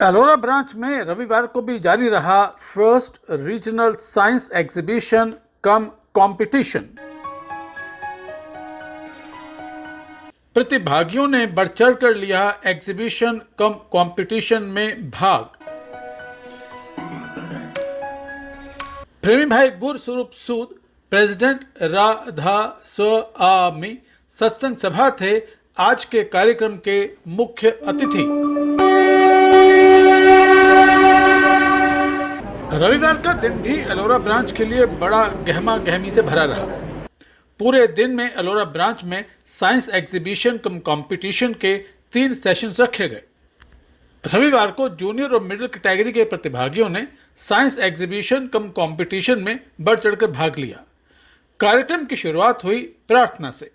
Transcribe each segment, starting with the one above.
Ellora branch में रविवार को भी जारी रहा फर्स्ट रीजनल साइंस एग्जीबिशन कम कंपटीशन। प्रतिभागियों ने बढ़ चढ़ कर लिया एग्जीबिशन कम कंपटीशन में भाग। प्रेमी भाई गुरस्वरूप सूद, प्रेसिडेंट राधा स्वामी सत्संग सभा थे आज के कार्यक्रम के मुख्य अतिथि। रविवार का दिन भी एलोरा ब्रांच के लिए बड़ा गहमा गहमी से भरा रहा। पूरे दिन में एलोरा ब्रांच में साइंस एग्जीबिशन कम कंपटीशन के 3 सेशंस रखे गए। रविवार को जूनियर और मिडिल कैटेगरी के प्रतिभागियों ने साइंस एग्जीबिशन कम कंपटीशन में बढ़ चढ़कर भाग लिया। कार्यक्रम की शुरुआत हुई प्रार्थना से।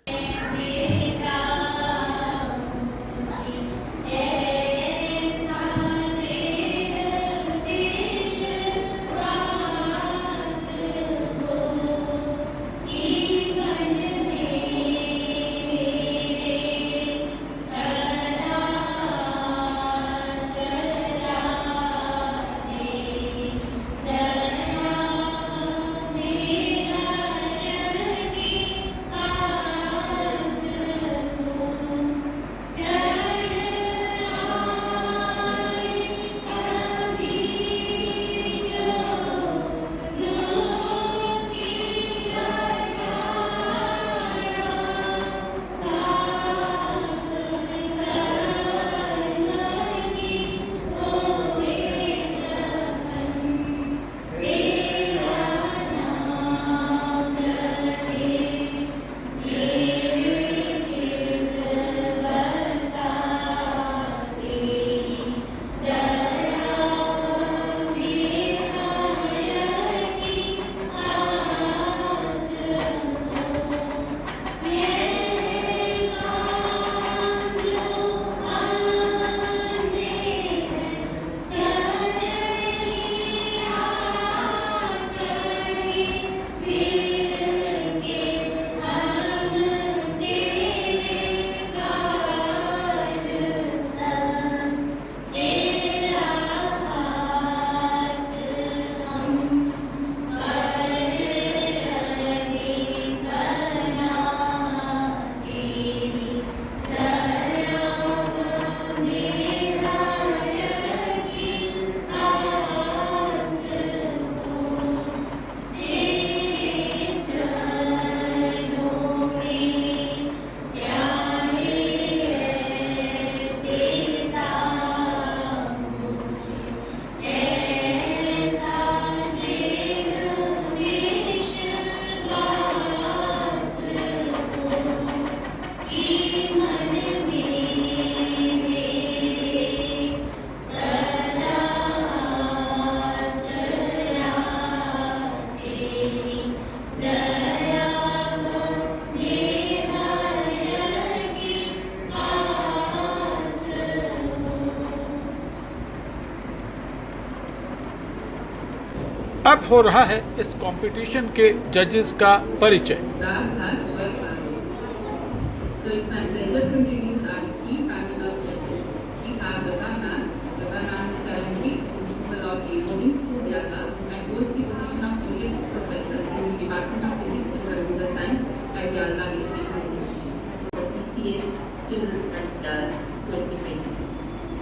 अब हो रहा है इस कंपटीशन के जजेस का परिचय।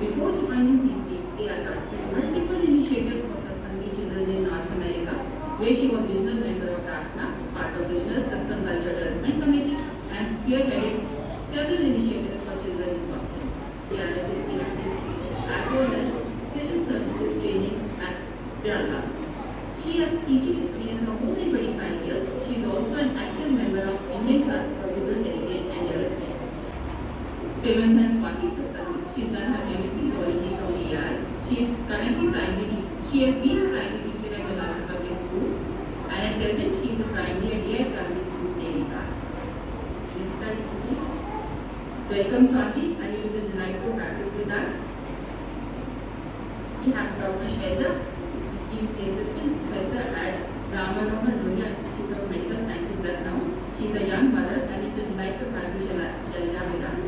Before joining CCA, I started multiple initiatives for Satsangi children in North America, where she was regional member of RASNA, part of Regional Satsang Culture Development Committee, and spearheaded several initiatives for children in Boston, the RSSC activities, as well as civil services training at Kerala. She has teaching experience of more than 25 years. She is also an active member of Indian Trust for Rural Heritage and Development. Premandhan Swati Satsangi. She has done her MSc Zoology from ER. She has been a primary teacher at the Lhasa Public School, and at present she is a primary at EI Primary School, Devika. Next slide, please. Welcome Swati, and it is a delight to have you with us. We have Dr. Shaila, she is the assistant professor at Ram Manohar Lohia Institute of Medical Sciences, Lucknow. She is a young mother, and it's a delight to have you, Shaila, with us.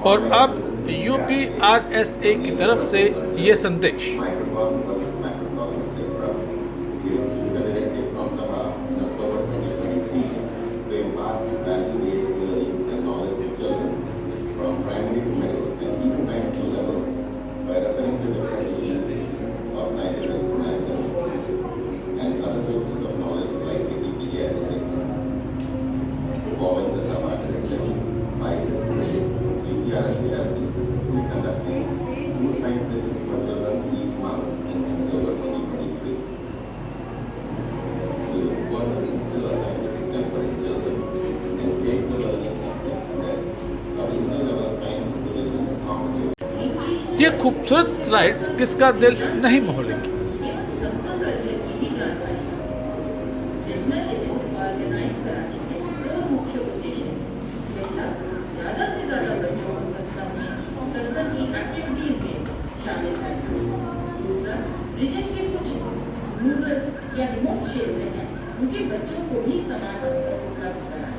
और अब UPRSA की तरफ से ये संदेश। Microcosm versus macrocosm, etc. We received the directive from Sabha in October 2023 to impart value-based learning and knowledge to children from primary to middle and even high school levels by referring to different issues of scientific method and other sources of knowledge like Wikipedia, etc. Following the Sabha directive, by His grace, UPRSA has been successfully conducting 2 science sessions for children each month since October 2023. We will further instill a scientific temper in children and take the learning aspect ahead. A regional level science exhibition competition. ये खूबसूरत slides किसका दिल नहीं मोहलेंगी। एवं सत्संग culture की भी जानकारी। रीजनल इवेंट्स ऑर्गेनाइज कराने के 2 मुख्य उद्देश्य। पहला, ज्यादा से ज्यादा बच्चों को सत्संग की एक्टिविटीज में शामिल करना। दूसरा, रीजन के कुछ रूरल या रिमोट क्षेत्र हैं, उनके बच्चों को भी समान अवसर उपलब्ध कराना।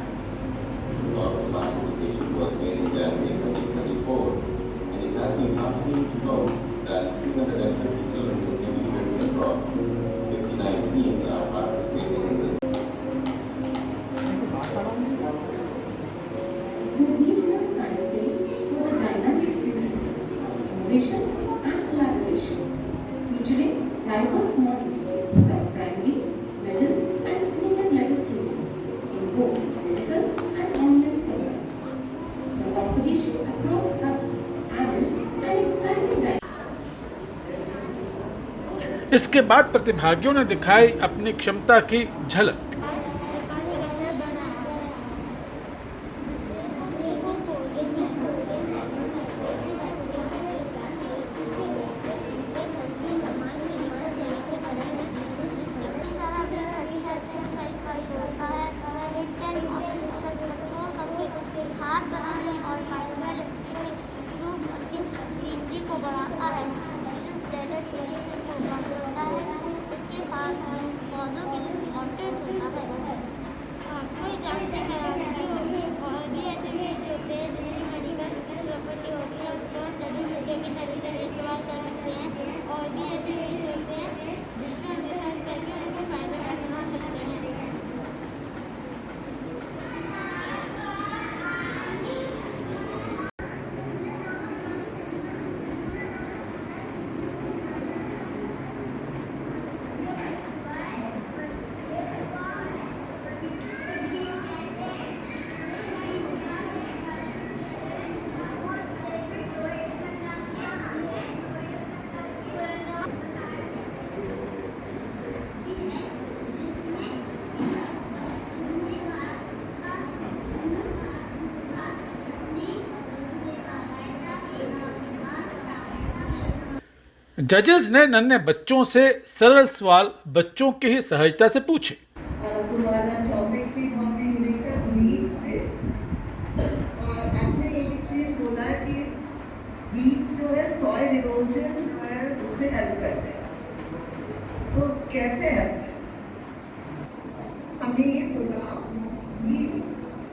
Our participation was made in January 2024 and it has been heartening to know that 350 children distributed across 59 teams are participating in this. The Regional Science Day was a dynamic fusion of innovation and collaboration, featuring diverse models from primary, middle, and senior level students in both physical and online formats. The competition across hubs added an exciting dimension. इसके बाद प्रतिभागियों ने दिखाई अपनी क्षमता की झलक। हाथ बनाने और फाइबर को बढ़ाता है, डेजर्ट एरिया को कम करता है, इसके साथ में पौधों के लिए इम्पोर्टेंट होता है। कोई जानते हैं कि और भी ऐसे बीज होते हैं जिनकी मेडिकल प्रॉपर्टी होती है, उनको हम जड़ी बूटियों की तरह से इस्तेमाल कर सकते हैं। और भी ऐसे बीज होते हैं जिसमें हम रिसर्च करके उनको फायदेमंद बना सकते हैं। जजेस ने नन्हे बच्चों से सरल सवाल बच्चों की ही सहजता से पूछे। तुम्हारा टॉपिक भी बहुत यूनिक है, बीज पे। और आपने एक चीज बोला कि बीज जो है सॉइल इरोजन जो है उसमें हेल्प करते हैं, तो कैसे हेल्प है? हमने ये बोला कि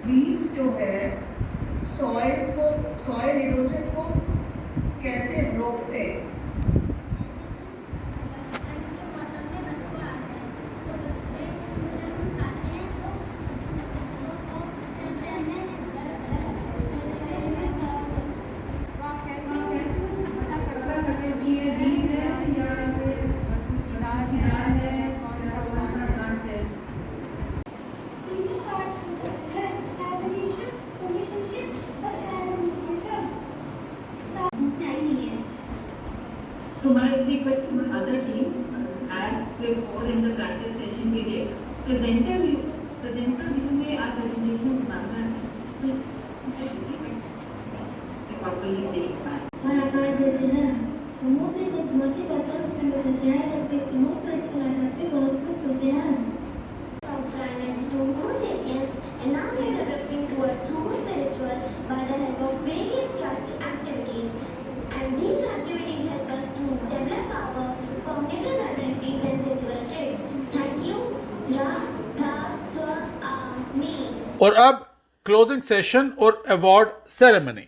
बीज जो है सॉइल इरोजन को कैसे रोकते हैं। So my other teams, as before in the practice session we did, presenter view में our presentations बनना है, तो properly देख पाए। और आकार देते हैं, most cultures में होते हैं, जबकि most cultures में बहुत कुछ होते हैं। From primates to Homo sapiens, and now we are developing towards Homo spiritual by the help of various classical activities, and these activities help us to develop our cognitive abilities and physical traits. Thank you, Radha Swami. और अब closing session और award ceremony.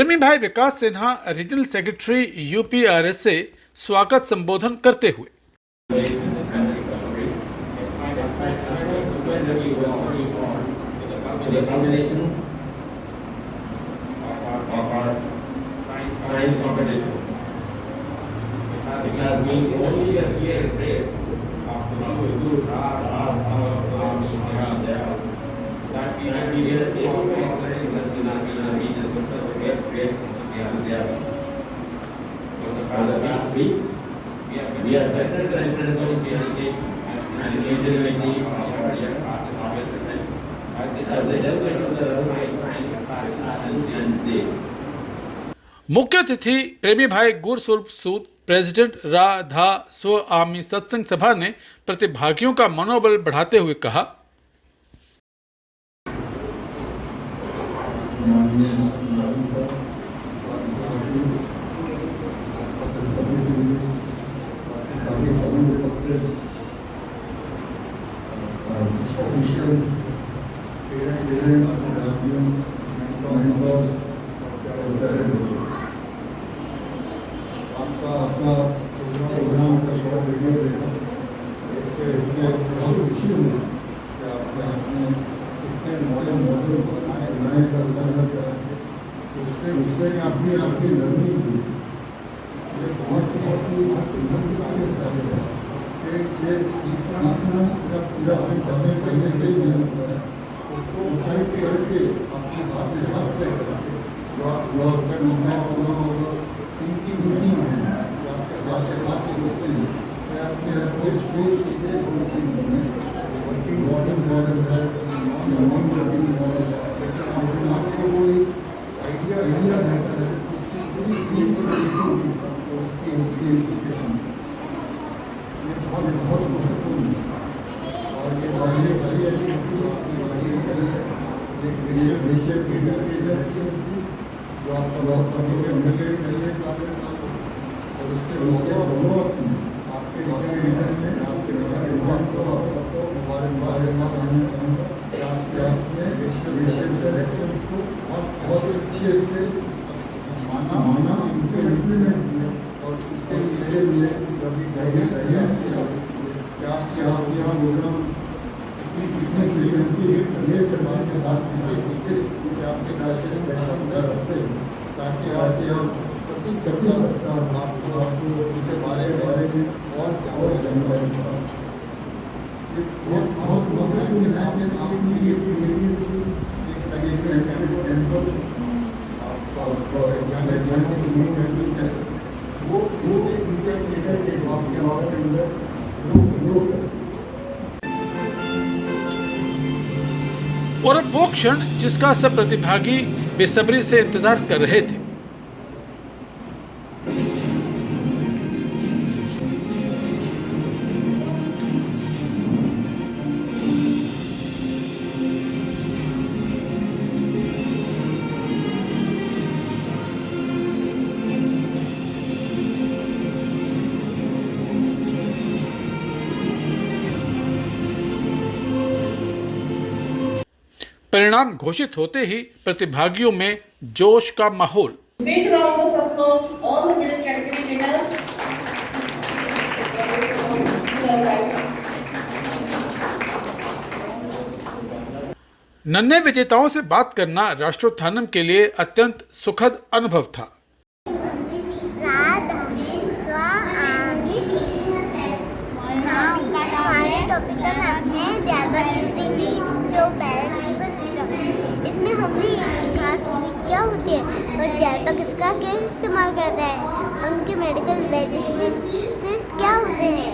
प्रेमी भाई विकास Sinha regional secretary UPRS से स्वागत संबोधन करते हुए the combination of our science competition. It has been only a year race of the two that we have been able to organize in our region with such a great enthusiasm there. For the past 6 weeks, we have better than education and individuality of our participants. मुख्य अतिथि प्रेमी भाई गुरसुर्फ सूद president Radha स्व आमी सत्संग सभा ने प्रतिभागियों का मनोबल बढ़ाते हुए कहा, officials, parents, guardians, mentors, आपका प्रोग्राम का शॉर्ट वीडियो देखा, बहुत खुशी हुई कि आपने इतने मॉडर्न नए उससे अपनी लर्निंग हुई। ये बहुत सीखना सिर्फ पूरा करने से नहीं होता है, उसको करके अपने हाथ से करके थिंकिंग आपके बातें होती है, आपने वर्किंग मॉडल है, नॉन वर्किंग मॉडल है, लेकिन आपको कोई आइडिया रहता है उसकी पूरी और उसकी इम्प्लीकेशन बहुत महत्वपूर्ण है। और ये सारी एक विशेष जो आप सब करेंगे और उसके आपके रीजन में आपके विभाग को बारे में जानना चाहूँगा कि आपने विशेष डायरेक्शंस को बहुत अच्छे से माना इम्प्लीमेंट किया और उसके लिए कभी गाइडेंस दिया कि आपके यहाँ प्रोग्राम कितनी फ्रीक्वेंसी ये करने के बाद आपके साथ रखते ताकि आप प्रति सप्ताह आपको उसके बारे में और जानकारी ये बहुत महत्वपूर्ण है। आपने ये एक सही से आपका वैज्ञानिक महसूस कर सकते हैं वो इससे आपके अंदर लोग और अब वो क्षण जिसका सब प्रतिभागी बेसब्री से इंतजार कर रहे थे। परिणाम घोषित होते ही प्रतिभागियों में जोश का माहौल। Big round of applause all the middle category winners. नन्हे विजेताओं से बात करना राष्ट्रोत्थानम के लिए अत्यंत सुखद अनुभव था। टॉपिक का नाम है ज़्यादा using weeds to balance ecosystem. इसमें हमने ये सीखा कि वीड क्या होती है और ज़्यादा किसका कैसे इस्तेमाल करता है, उनके मेडिकल बेनिफिट्स क्या होते हैं।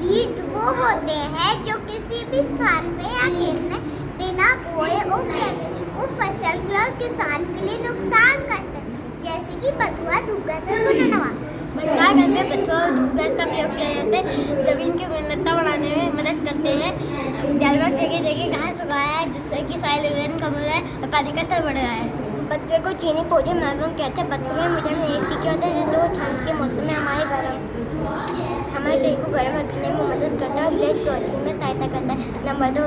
वीड्स वो होते हैं जो किसी भी स्थान पे या खेत में बिना बोए उग जाते हैं। वो फसल किसान के लिए नुकसान करते हैं, जैसे कि बथुआ, धूपगैस और पुनर्नवा। भंडारण में बथुआ और धूपगैस का प्रयोग किया जाता है। जमीन की गुणवत्ता बढ़ाने में मदद करते हैं। जलवायु जगह जगह घास उगाया है, जिससे कि सॉइल इरोजन कम हो रहा है और पानी का स्तर बढ़ रहा है। बथुए को चीनी भोजन मालूम कहते हैं। बथुए में मुझे नहीं सीखे होते हैं जो ठंड के मौसम में हमारे शरीर को गर्म रखने में मदद करता है और ब्लड प्रोटीन में सहायता करता है। नंबर 2,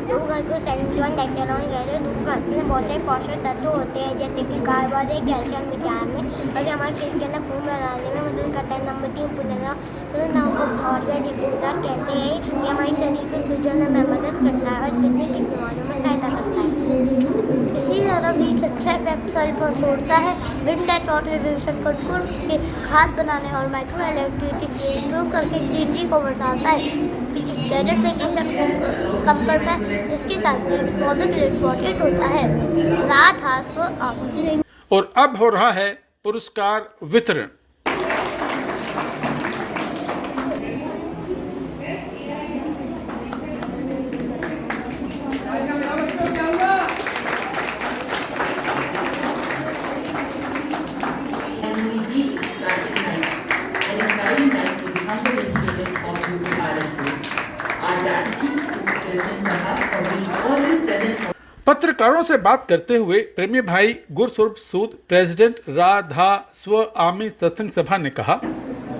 दूध को सेलुलोज डेक्टेलॉन कहते हैं। दूध घास में बहुत सारे पोषक तत्व होते हैं जैसे कि कार्बोहाइड्रेट, कैल्शियम, विटामिन और ये हमारे शरीर के अंदर खून बनाने में मदद करता है। नंबर 3, पुनर्नाम को ऑर्गन डिफ्यूजर कहते हैं। ये हमारे शरीर के सूजन में मदद करता है और किडनी की बीमारियों में सहायता करता है। इसी तरह बीज अच्छा इफेक्ट सेल पर छोड़ता है। विंड डेथ और रेडिएशन कंट्रोल के खाद बनाने और माइक्रो इलेक्ट्रिसिटी इम्प्रूव करके ग्रीनरी को बढ़ाता है। डेजर्टिफिकेशन को कम करता है। इसके साथ ही पौधों के लिए इम्पोर्टेंट होता है। राधा स्व और अब हो रहा है पुरस्कार वितरण। and we need starting night and inspiring night to become the initiators of UPRSA. Our gratitude to President Saha for being always present for पत्रकारों से बात करते हुए प्रेमी भाई गुरस्वरूप सूद, प्रेसिडेंट राधा स्वामी सत्संग सभा ने कहा,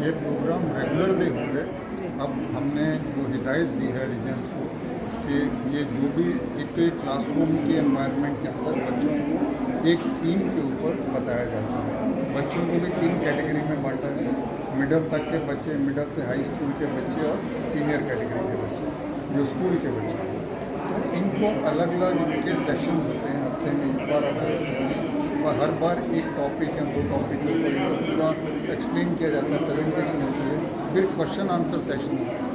ये प्रोग्राम रेगुलरली होंगे। अब हमने जो हिदायत दी है रीजन्स को कि ये जो भी एक क्लासरूम के एनवायरनमेंट के अंदर बच्चों को एक थीम के ऊपर बताया जाता है। बच्चों को भी 3 कैटेगरी में बांटा है, मिडिल तक के बच्चे, मिडिल से हाई स्कूल के बच्चे और सीनियर कैटेगरी के बच्चे, जो स्कूल के बच्चे हैं। तो इनको अलग अलग इनके सेशन होते हैं, हफ्ते में एक बार और हर बार एक टॉपिक या 2 टॉपिक के ऊपर इनको पूरा एक्सप्लेन किया जाता है, प्रेजेंटेशन होती है, फिर क्वेश्चन आंसर सेशन होता है,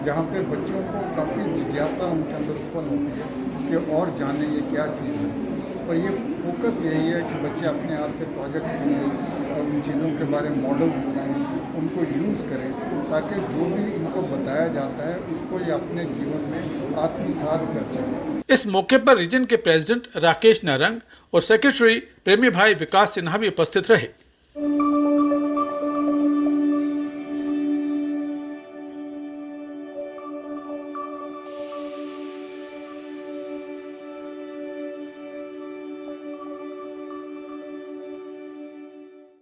जहाँ पे बच्चों को काफ़ी जिज्ञासा उनके अंदर उत्पन्न होती है कि और जाने ये क्या चीज़ है। पर ये फोकस यही है कि बच्चे अपने हाथ से प्रोजेक्ट्स बनाएं और उन चीज़ों के बारे में मॉडल बनाएं, उनको यूज़ करें, ताकि जो भी इनको बताया जाता है उसको ये अपने जीवन में आत्मसात कर सकें। इस मौके पर रीजन के प्रेसिडेंट राकेश नारंग और सेक्रेटरी प्रेमी भाई विकास सिन्हा भी उपस्थित रहे।